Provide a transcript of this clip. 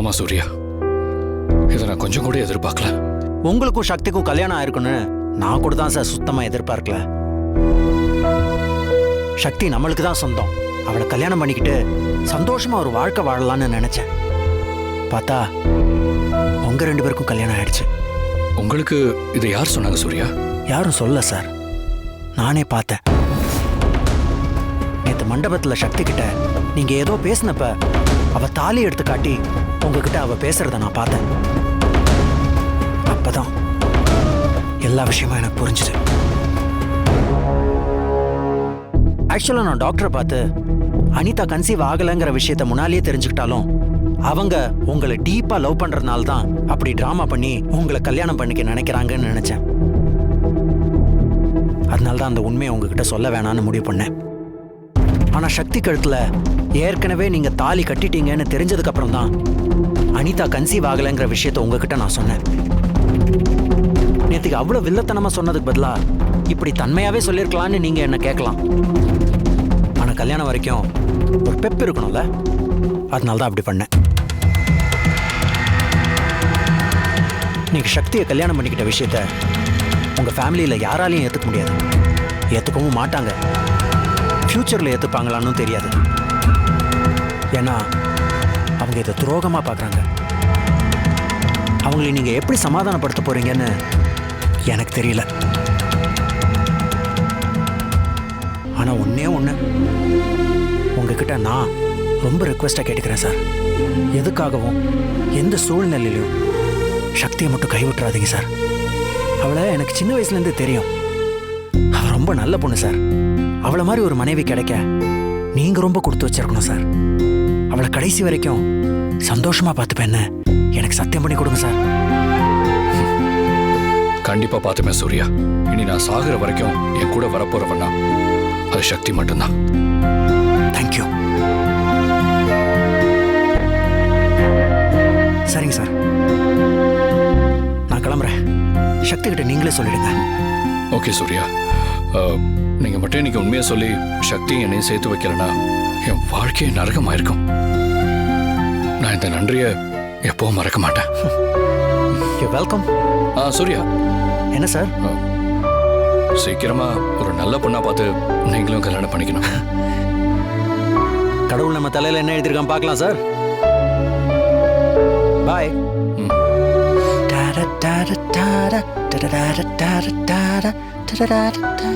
ஆமா சூர்யா, இதை நான் கொஞ்சம் கூட எதிர்பார்க்கல. உங்களுக்கும் சக்திக்கும் கல்யாணம் ஆயிருக்குன்னு நான் கூட தான் சார் சுத்தமா எதிர்பார்க்கல. சக்தி நம்மளுக்கு தான் சொந்தம். அவளை கல்யாணம் பண்ணிக்கிட்டு சந்தோஷமா ஒரு வாழ்க்கை வாழலாம்னு நினைச்சேன். பார்த்தா உங்க 2 பேருக்கும் கல்யாணம் ஆயிடுச்சு. உங்களுக்கு இதை யார் சொன்னாங்க சூர்யா? யாரும் சொல்ல சார், நானே பார்த்தேன். நேத்து மண்டபத்துல சக்தி கிட்ட நீங்க ஏதோ பேசினப்ப அவ தாலி எடுத்து காட்டி உங்ககிட்ட அவ பேசுறத நான் பார்த்தேன். அப்பதான் எல்லா விஷயமும் எனக்கு புரிஞ்சுது. ஆக்சுவலா நான் டாக்டரை பார்த்து அனிதா கன்சீவ் ஆகலைங்கிற விஷயத்த முன்னாலேயே தெரிஞ்சுக்கிட்டாலும் அவங்க உங்களை டீப்பா லவ் பண்றதுனால தான் அப்படி டிராமா பண்ணி உங்களை கல்யாணம் பண்ணிக்க நினைக்கிறாங்கன்னு நினைச்சேன். அதனால தான் அந்த உண்மையை உங்ககிட்ட சொல்ல வேணான்னு முடிவு பண்ணேன். ஆனா சக்தி கழுத்துல ஏற்கனவே நீங்க தாலி கட்டிட்டீங்கன்னு தெரிஞ்சதுக்கு அப்புறம் தான் அனிதா கன்சீவ் ஆகலைங்கிற விஷயத்த உங்ககிட்ட நான் சொன்னேன். நேத்துக்கு அவ்வளவு வில்லத்தனமா சொன்னதுக்கு பதிலா இப்படி தன்மையாவே சொல்லிருக்கலாம்னு நீங்க என்ன கேட்கலாம். ஆனா கல்யாணம் வரைக்கும் ஒரு பெப் இருக்கணும்ல, அதனால தான் அப்படி பண்ணேன். நீங்க சக்தியை கல்யாணம் பண்ணிக்கிட்ட விஷயத்த உங்க ஃபேமிலியில யாராலையும் ஏத்துக்க முடியாது, ஏத்துக்கவும் மாட்டாங்க. ஃபியூச்சர்ல ஏத்துப்பாங்களான்னு தெரியாது. ஏன்னா அவங்க இதை துரோகமா பார்க்கறாங்க. அவங்களை நீங்க எப்படி சமாதானப்படுத்த போறீங்கன்னு எனக்கு தெரியல. ஆனா ஒண்ணே ஒண்ணு உங்ககிட்ட நான் ரொம்ப ரிக்வெஸ்டா கேட்டுக்கிறேன் சார். எதுக்காகவும் எந்த சூழ்நிலையிலும் சக்தியை மட்டும் கைவிட்டுறாதீங்க சார். அவளை எனக்கு சின்ன வயசுல இருந்து தெரியும். அவ ரொம்ப நல்ல பொண்ணு சார். அவளை மாதிரி ஒரு மனைவி கிடைக்க நீங்க ரொம்ப கொடுத்து வச்சிருக்கணும் சார். அவளை கடைசி வரைக்கும் சந்தோஷமா பார்த்துப்பேன்னு எனக்கு சத்தியம் பண்ணி கொடுங்க சார். கண்டிப்பா பார்த்துப்பேன் சூர்யா. இனி நான் சாகுற வரைக்கும் என் கூட வரப்போறவன்னா அது சக்தி மட்டும்தான். தேங்க்யூ. சரிங்க சார், நான் கிளம்புறேன். சக்தி கிட்ட நீங்களே சொல்லிடுங்க. ஓகே சூர்யா, நீங்க மட்டும் இன்னைக்கு உண்மையை சொல்லி சக்தி என்னையும் சேர்த்து வைக்கலன்னா என் வாழ்க்கையை நரகமாயிருக்கும். நான் இந்த நன்றியை எப்பவும் மறக்க மாட்டேன். வெல்கம். சூர்யா. என்ன சார்? சீக்கிரமா ஒரு நல்ல பொண்ணா பார்த்து நீங்களும் கல்யாணம் பண்ணிக்கணும். கடவுள் நம்ம தலையில என்ன எழுதிருக்கான் பார்க்கலாம் சார். பாய். Da da da da da da da da da da da da da da da da